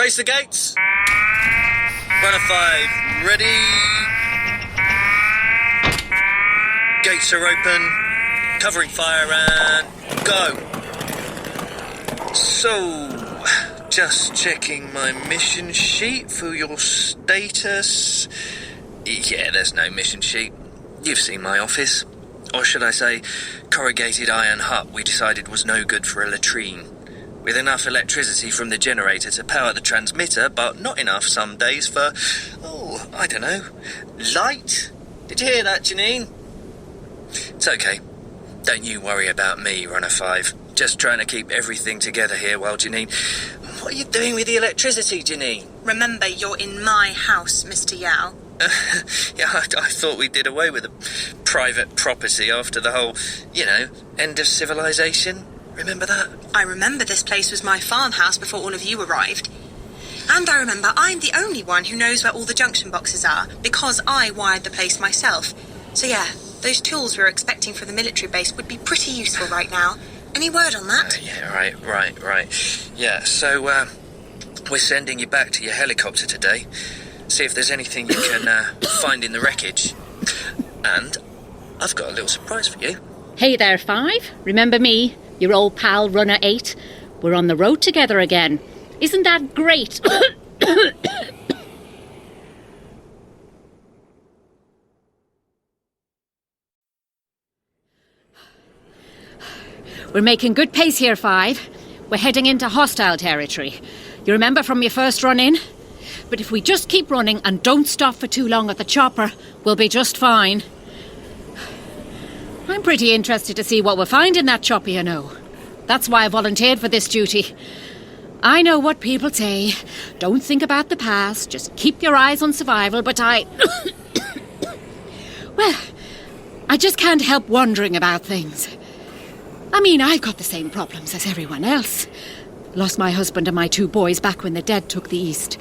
Brace the gates. Runner 5, ready. Gates are open. Covering fire and go. So, just checking my mission sheet for your status. Yeah, there's no mission sheet. You've seen my office. Or should I say, corrugated iron hut we decided was no good for a latrine. With enough electricity from the generator to power the transmitter, but not enough some days for, I don't know, light? Did you hear that, Janine? It's okay. Don't you worry about me, Runner 5. Just trying to keep everything together here while Janine... What are you doing with the electricity, Janine? Remember, you're in my house, Mr. Yao. Yeah, I thought we did away with the private property after the whole, end of civilization. Remember that? I remember this place was my farmhouse before all of you arrived. And I remember I'm the only one who knows where all the junction boxes are, because I wired the place myself. So yeah, those tools we were expecting for the military base would be pretty useful right now. Any word on that? Yeah, right. Yeah, so, we're sending you back to your helicopter today. See if there's anything you can find in the wreckage. And I've got a little surprise for you. Hey there, 5. Remember me? Your old pal, Runner 8. We're on the road together again. Isn't that great? We're making good pace here, 5. We're heading into hostile territory. You remember from your first run-in? But if we just keep running and don't stop for too long at the chopper, we'll be just fine. I'm pretty interested to see what we'll find in that chopper, you know. That's why I volunteered for this duty. I know what people say. Don't think about the past. Just keep your eyes on survival, but I just can't help wondering about things. I mean, I've got the same problems as everyone else. Lost my husband and my 2 boys back when the dead took the east.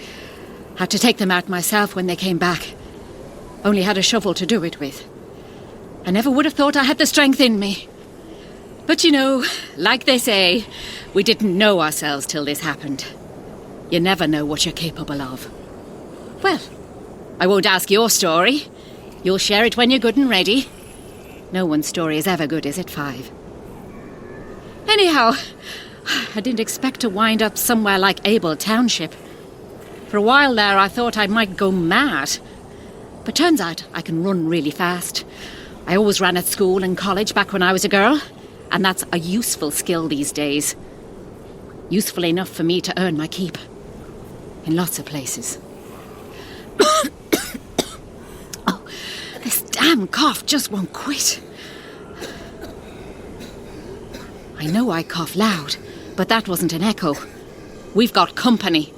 Had to take them out myself when they came back. Only had a shovel to do it with. I never would have thought I had the strength in me. But like they say, we didn't know ourselves till this happened. You never know what you're capable of. Well, I won't ask your story. You'll share it when you're good and ready. No one's story is ever good, is it, 5? Anyhow, I didn't expect to wind up somewhere like Abel Township. For a while there, I thought I might go mad. But turns out I can run really fast. I always ran at school and college back when I was a girl, and that's a useful skill these days. Useful enough for me to earn my keep. In lots of places. Oh, this damn cough just won't quit. I know I cough loud, but that wasn't an echo. We've got company.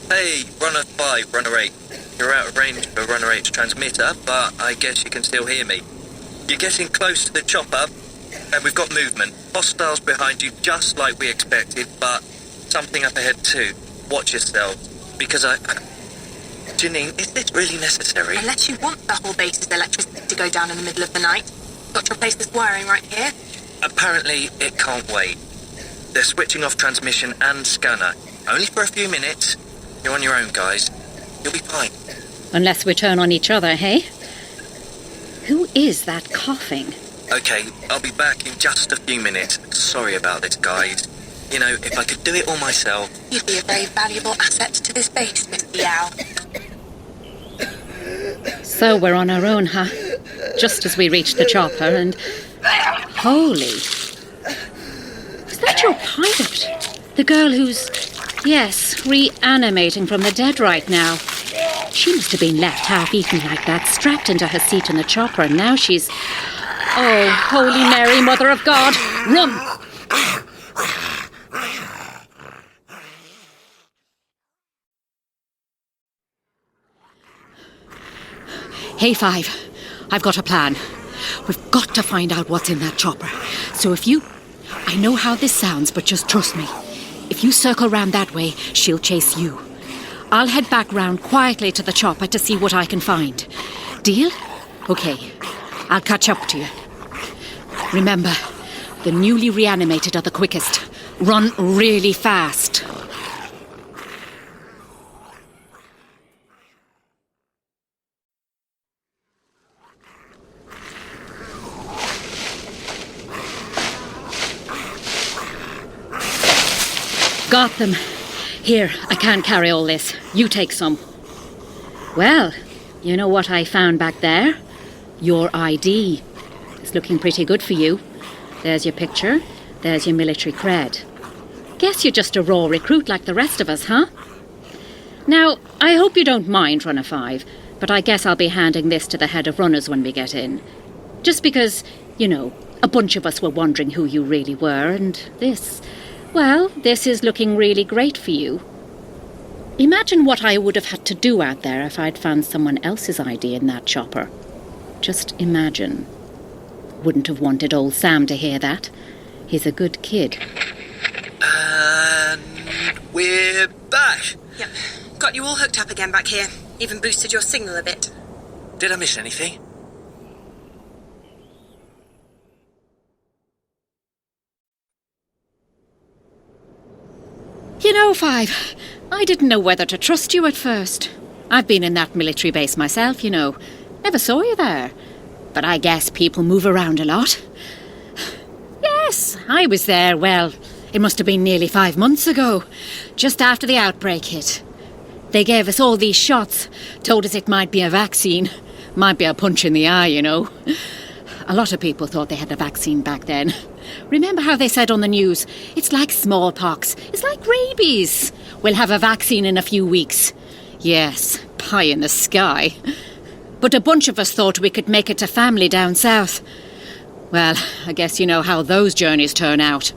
Hey, Runner 5, Runner 8. You're out of range for Runner 8's transmitter, but I guess you can still hear me. You're getting close to the chopper, and we've got movement. Hostiles behind you, just like we expected, but something up ahead too. Watch yourself, because Janine, is this really necessary? Unless you want the whole base's electricity to go down in the middle of the night. Got to replace this wiring right here. Apparently, it can't wait. They're switching off transmission and scanner. Only for a few minutes. You're on your own, guys. You'll be fine. Unless we turn on each other, hey? Who is that coughing? Okay, I'll be back in just a few minutes. Sorry about this, guys. If I could do it all myself... You'd be a very valuable asset to this base, Mr. Yao. So we're on our own, huh? Just as we reach the chopper and... Holy... Is that your pilot? The girl who's... Yes, reanimating from the dead right now. She must have been left half-eaten like that, strapped into her seat in the chopper, and now she's... Oh, Holy Mary, Mother of God! Run! Hey, 5. I've got a plan. We've got to find out what's in that chopper. So if you... I know how this sounds, but just trust me. If you circle round that way, she'll chase you. I'll head back round quietly to the chopper to see what I can find. Deal? Okay. I'll catch up to you. Remember, the newly reanimated are the quickest. Run really fast. Got them. Here, I can't carry all this. You take some. Well, you know what I found back there? Your ID. It's looking pretty good for you. There's your picture. There's your military cred. Guess you're just a raw recruit like the rest of us, huh? Now, I hope you don't mind, Runner 5, but I guess I'll be handing this to the head of runners when we get in. Just because, you know, a bunch of us were wondering who you really were, and this... Well, this is looking really great for you. Imagine what I would have had to do out there if I'd found someone else's ID in that chopper. Just imagine. Wouldn't have wanted old Sam to hear that. He's a good kid. And we're back. Yep. Got you all hooked up again back here. Even boosted your signal a bit. Did I miss anything? You know, Five, I didn't know whether to trust you at first. I've been in that military base myself, you know. Never saw you there. But I guess people move around a lot. Yes, I was there, well, it must have been nearly 5 months ago, just after the outbreak hit. They gave us all these shots, told us it might be a vaccine. Might be a punch in the eye, you know. A lot of people thought they had a vaccine back then. Remember how they said on the news, it's like smallpox, it's like rabies. We'll have a vaccine in a few weeks. Yes, pie in the sky. But a bunch of us thought we could make it to family down south. Well, I guess you know how those journeys turn out.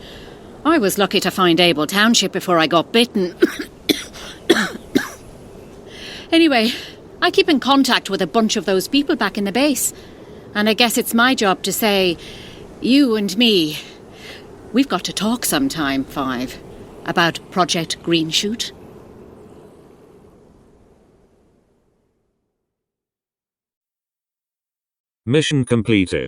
I was lucky to find Able Township before I got bitten. Anyway, I keep in contact with a bunch of those people back in the base. And I guess it's my job to say, you and me, we've got to talk sometime, Five, about Project Green Shoot. Mission completed.